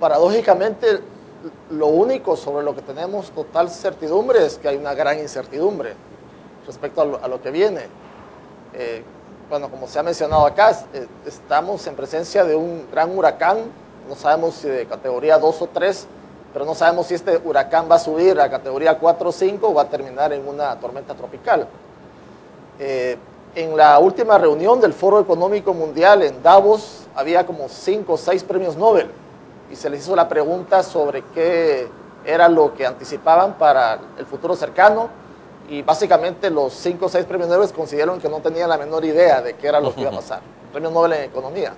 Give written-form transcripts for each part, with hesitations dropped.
paradójicamente, lo único sobre lo que tenemos total certidumbre es que hay una gran incertidumbre respecto a lo que viene. Bueno, como se ha mencionado acá, estamos en presencia de un gran huracán, no sabemos si de categoría 2 o 3, pero no sabemos si este huracán va a subir a categoría 4 o 5 o va a terminar en una tormenta tropical. En la última reunión del Foro Económico Mundial en Davos había como 5 o 6 premios Nobel y se les hizo la pregunta sobre qué era lo que anticipaban para el futuro cercano y básicamente los 5 o 6 premios Nobel consideraron que no tenían la menor idea de qué era lo que iba a pasar. Premio Nobel en Economía.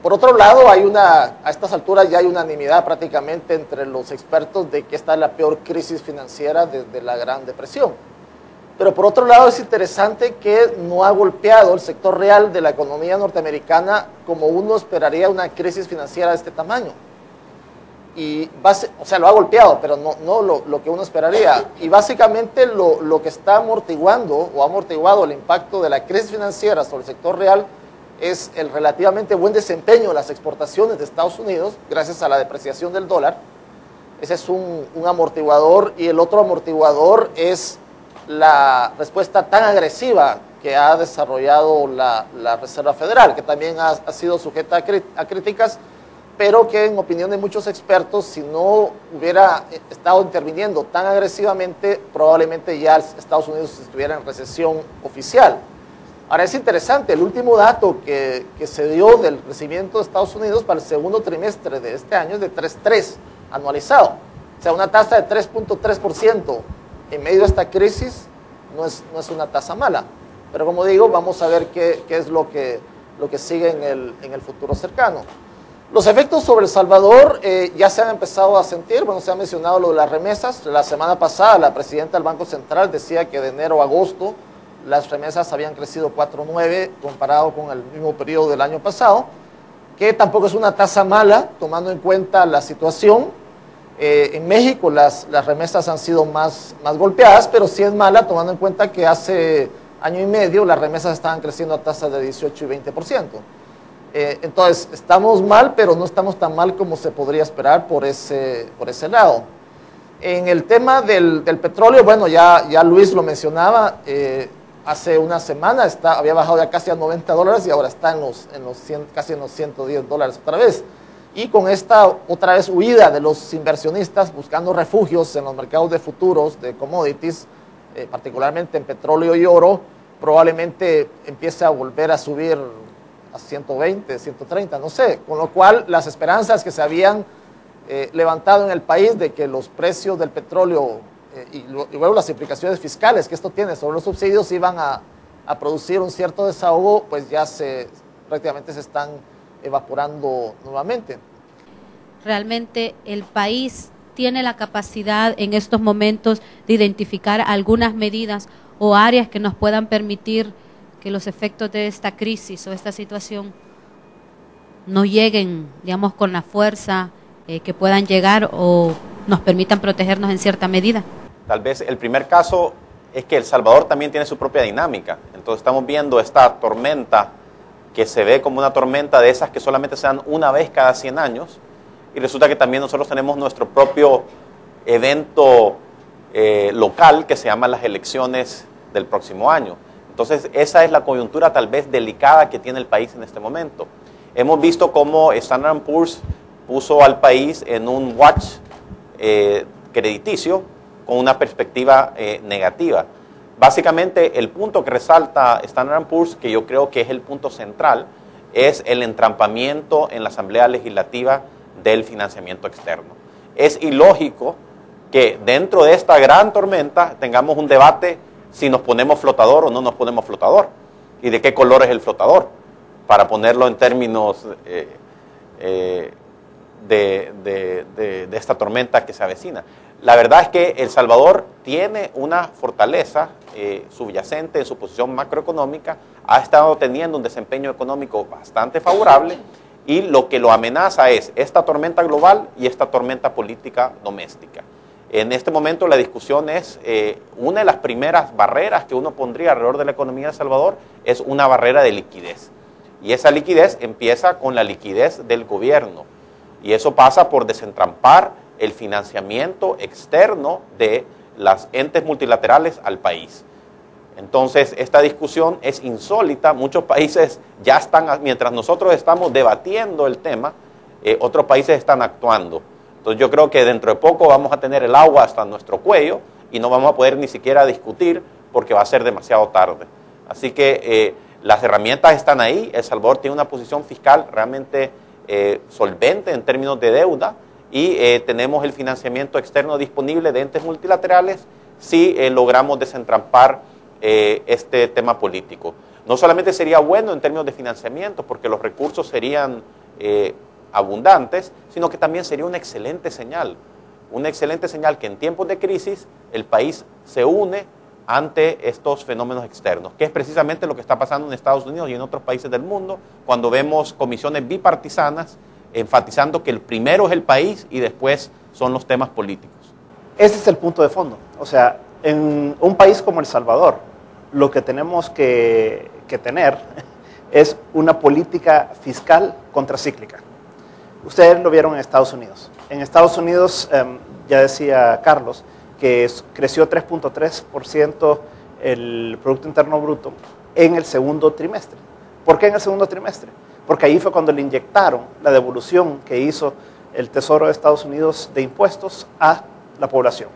Por otro lado, a estas alturas ya hay unanimidad prácticamente entre los expertos de que esta es la peor crisis financiera desde la Gran Depresión. Pero por otro lado es interesante que no ha golpeado el sector real de la economía norteamericana como uno esperaría una crisis financiera de este tamaño. O sea, lo ha golpeado, pero no lo que uno esperaría. Y básicamente lo que está amortiguando o ha amortiguado el impacto de la crisis financiera sobre el sector real es el relativamente buen desempeño de las exportaciones de Estados Unidos gracias a la depreciación del dólar. Ese es un amortiguador, y el otro amortiguador es la respuesta tan agresiva que ha desarrollado la Reserva Federal, que también ha sido sujeta a críticas, pero que en opinión de muchos expertos, si no hubiera estado interviniendo tan agresivamente, probablemente ya Estados Unidos estuviera en recesión oficial. Ahora es interesante, el último dato que se dio del crecimiento de Estados Unidos para el segundo trimestre de este año es de 3.3 anualizado, o sea, una tasa de 3.3%. En medio de esta crisis no es una tasa mala, pero como digo, vamos a ver qué es lo que sigue en el futuro cercano. Los efectos sobre El Salvador ya se han empezado a sentir. Bueno, se ha mencionado lo de las remesas. La semana pasada la presidenta del Banco Central decía que de enero a agosto las remesas habían crecido 4.9 comparado con el mismo periodo del año pasado, que tampoco es una tasa mala tomando en cuenta la situación. En México las remesas han sido más golpeadas, pero sí es mala tomando en cuenta que hace año y medio las remesas estaban creciendo a tasas de 18 y 20%. Entonces, estamos mal, pero no estamos tan mal como se podría esperar por ese lado. En el tema del petróleo, bueno, ya Luis lo mencionaba, hace una semana había bajado ya casi a $90 y ahora está casi en los $110 otra vez. Y con esta otra vez huida de los inversionistas buscando refugios en los mercados de futuros, de commodities, particularmente en petróleo y oro, probablemente empiece a volver a subir a 120, 130, no sé. Con lo cual las esperanzas que se habían levantado en el país de que los precios del petróleo y luego las implicaciones fiscales que esto tiene sobre los subsidios iban a producir un cierto desahogo, pues ya prácticamente se están evaporando nuevamente. Realmente el país tiene la capacidad en estos momentos de identificar algunas medidas o áreas que nos puedan permitir que los efectos de esta crisis o esta situación no lleguen, digamos, con la fuerza que puedan llegar o nos permitan protegernos en cierta medida. Tal vez el primer caso es que El Salvador también tiene su propia dinámica. Entonces estamos viendo esta tormenta que se ve como una tormenta de esas que solamente se dan una vez cada 100 años, y resulta que también nosotros tenemos nuestro propio evento local que se llama las elecciones del próximo año. Entonces esa es la coyuntura tal vez delicada que tiene el país en este momento. Hemos visto cómo Standard & Poor's puso al país en un watch crediticio con una perspectiva negativa. Básicamente el punto que resalta Standard & Poor's, que yo creo que es el punto central, es el entrampamiento en la Asamblea Legislativa del financiamiento externo. Es ilógico que dentro de esta gran tormenta tengamos un debate si nos ponemos flotador o no nos ponemos flotador, y de qué color es el flotador, para ponerlo en términos de esta tormenta que se avecina. La verdad es que El Salvador tiene una fortaleza subyacente en su posición macroeconómica, ha estado teniendo un desempeño económico bastante favorable, y lo que lo amenaza es esta tormenta global y esta tormenta política doméstica. En este momento la discusión es, una de las primeras barreras que uno pondría alrededor de la economía de El Salvador es una barrera de liquidez. Y esa liquidez empieza con la liquidez del gobierno. Y eso pasa por desentrampar el financiamiento externo de las entes multilaterales al país. Entonces, esta discusión es insólita. Muchos países ya están, mientras nosotros estamos debatiendo el tema, otros países están actuando. Entonces, yo creo que dentro de poco vamos a tener el agua hasta nuestro cuello y no vamos a poder ni siquiera discutir porque va a ser demasiado tarde. Así que las herramientas están ahí. El Salvador tiene una posición fiscal realmente solvente en términos de deuda y tenemos el financiamiento externo disponible de entes multilaterales si logramos desentrampar este tema político. No solamente sería bueno en términos de financiamiento, porque los recursos serían abundantes, sino que también sería una excelente señal que en tiempos de crisis el país se une ante estos fenómenos externos, que es precisamente lo que está pasando en Estados Unidos y en otros países del mundo, cuando vemos comisiones bipartisanas enfatizando que el primero es el país y después son los temas políticos. Ese es el punto de fondo. O sea, en un país como El Salvador, lo que tenemos que tener es una política fiscal contracíclica. Ustedes lo vieron en Estados Unidos. En Estados Unidos, ya decía Carlos, que creció 3.3% el Producto Interno Bruto en el segundo trimestre. ¿Por qué en el segundo trimestre? Porque ahí fue cuando le inyectaron la devolución que hizo el Tesoro de Estados Unidos de impuestos a la población.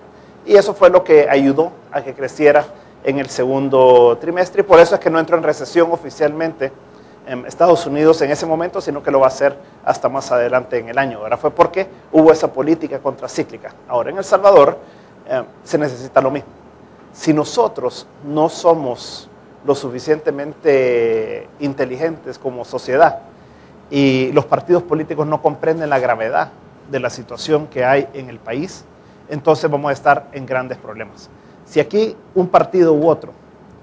Y eso fue lo que ayudó a que creciera en el segundo trimestre, y por eso es que no entró en recesión oficialmente en Estados Unidos en ese momento, sino que lo va a hacer hasta más adelante en el año. Ahora fue porque hubo esa política contracíclica. Ahora en El Salvador se necesita lo mismo. Si nosotros no somos lo suficientemente inteligentes como sociedad y los partidos políticos no comprenden la gravedad de la situación que hay en el país, entonces vamos a estar en grandes problemas. Si aquí un partido u otro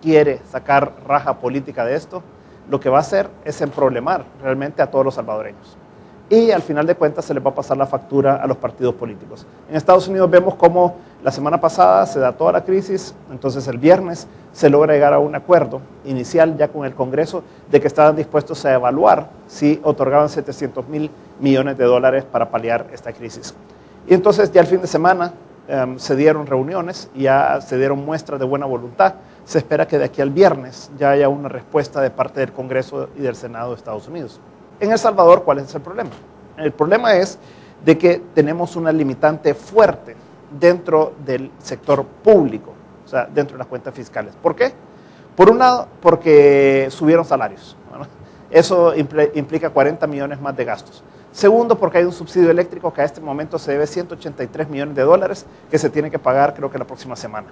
quiere sacar raja política de esto, lo que va a hacer es emproblemar realmente a todos los salvadoreños. Y al final de cuentas se les va a pasar la factura a los partidos políticos. En Estados Unidos vemos cómo la semana pasada se da toda la crisis, entonces el viernes se logra llegar a un acuerdo inicial ya con el Congreso de que estaban dispuestos a evaluar si otorgaban $700 millones para paliar esta crisis. Y entonces ya el fin de semana se dieron reuniones y ya se dieron muestras de buena voluntad. Se espera que de aquí al viernes ya haya una respuesta de parte del Congreso y del Senado de Estados Unidos. En El Salvador, ¿cuál es el problema? El problema es de que tenemos una limitante fuerte dentro del sector público, o sea, dentro de las cuentas fiscales. ¿Por qué? Por un lado, porque subieron salarios, ¿no? Eso implica 40 millones más de gastos. Segundo, porque hay un subsidio eléctrico que a este momento se debe $183 millones que se tiene que pagar, creo que la próxima semana.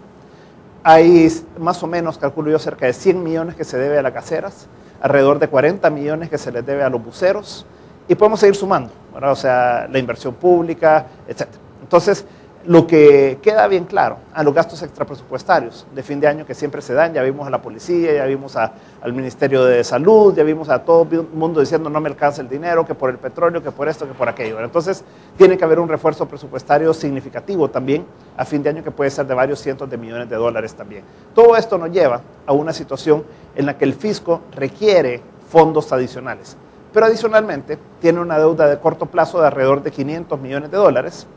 Hay más o menos, calculo yo, cerca de 100 millones que se debe a las gaseras, alrededor de 40 millones que se les debe a los buceros, y podemos seguir sumando, ¿verdad? O sea, la inversión pública, etc. Entonces, lo que queda bien claro, a los gastos extrapresupuestarios de fin de año que siempre se dan, ya vimos a la policía, ya vimos al Ministerio de Salud, ya vimos a todo el mundo diciendo no me alcanza el dinero, que por el petróleo, que por esto, que por aquello. Entonces, tiene que haber un refuerzo presupuestario significativo también a fin de año que puede ser de varios cientos de millones de dólares también. Todo esto nos lleva a una situación en la que el fisco requiere fondos adicionales, pero adicionalmente tiene una deuda de corto plazo de alrededor de $500 millones,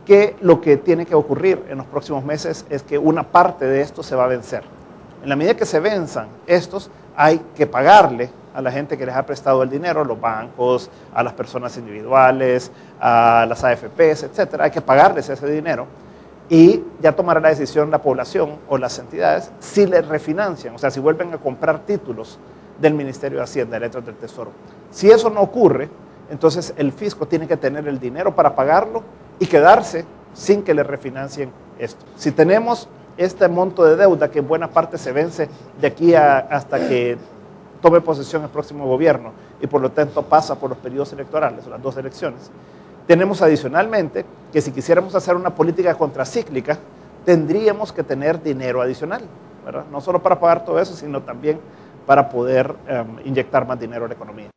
que lo que tiene que ocurrir en los próximos meses es que una parte de esto se va a vencer. En la medida que se venzan estos, hay que pagarle a la gente que les ha prestado el dinero, a los bancos, a las personas individuales, a las AFPs, etcétera. Hay que pagarles ese dinero y ya tomará la decisión la población o las entidades si les refinancian, o sea, si vuelven a comprar títulos del Ministerio de Hacienda, letras del Tesoro. Si eso no ocurre, entonces el fisco tiene que tener el dinero para pagarlo y quedarse sin que le refinancien esto. Si tenemos este monto de deuda que en buena parte se vence de aquí hasta que tome posesión el próximo gobierno y por lo tanto pasa por los periodos electorales o las dos elecciones, tenemos adicionalmente que si quisiéramos hacer una política contracíclica, tendríamos que tener dinero adicional, ¿verdad? No solo para pagar todo eso, sino también para poder inyectar más dinero a la economía.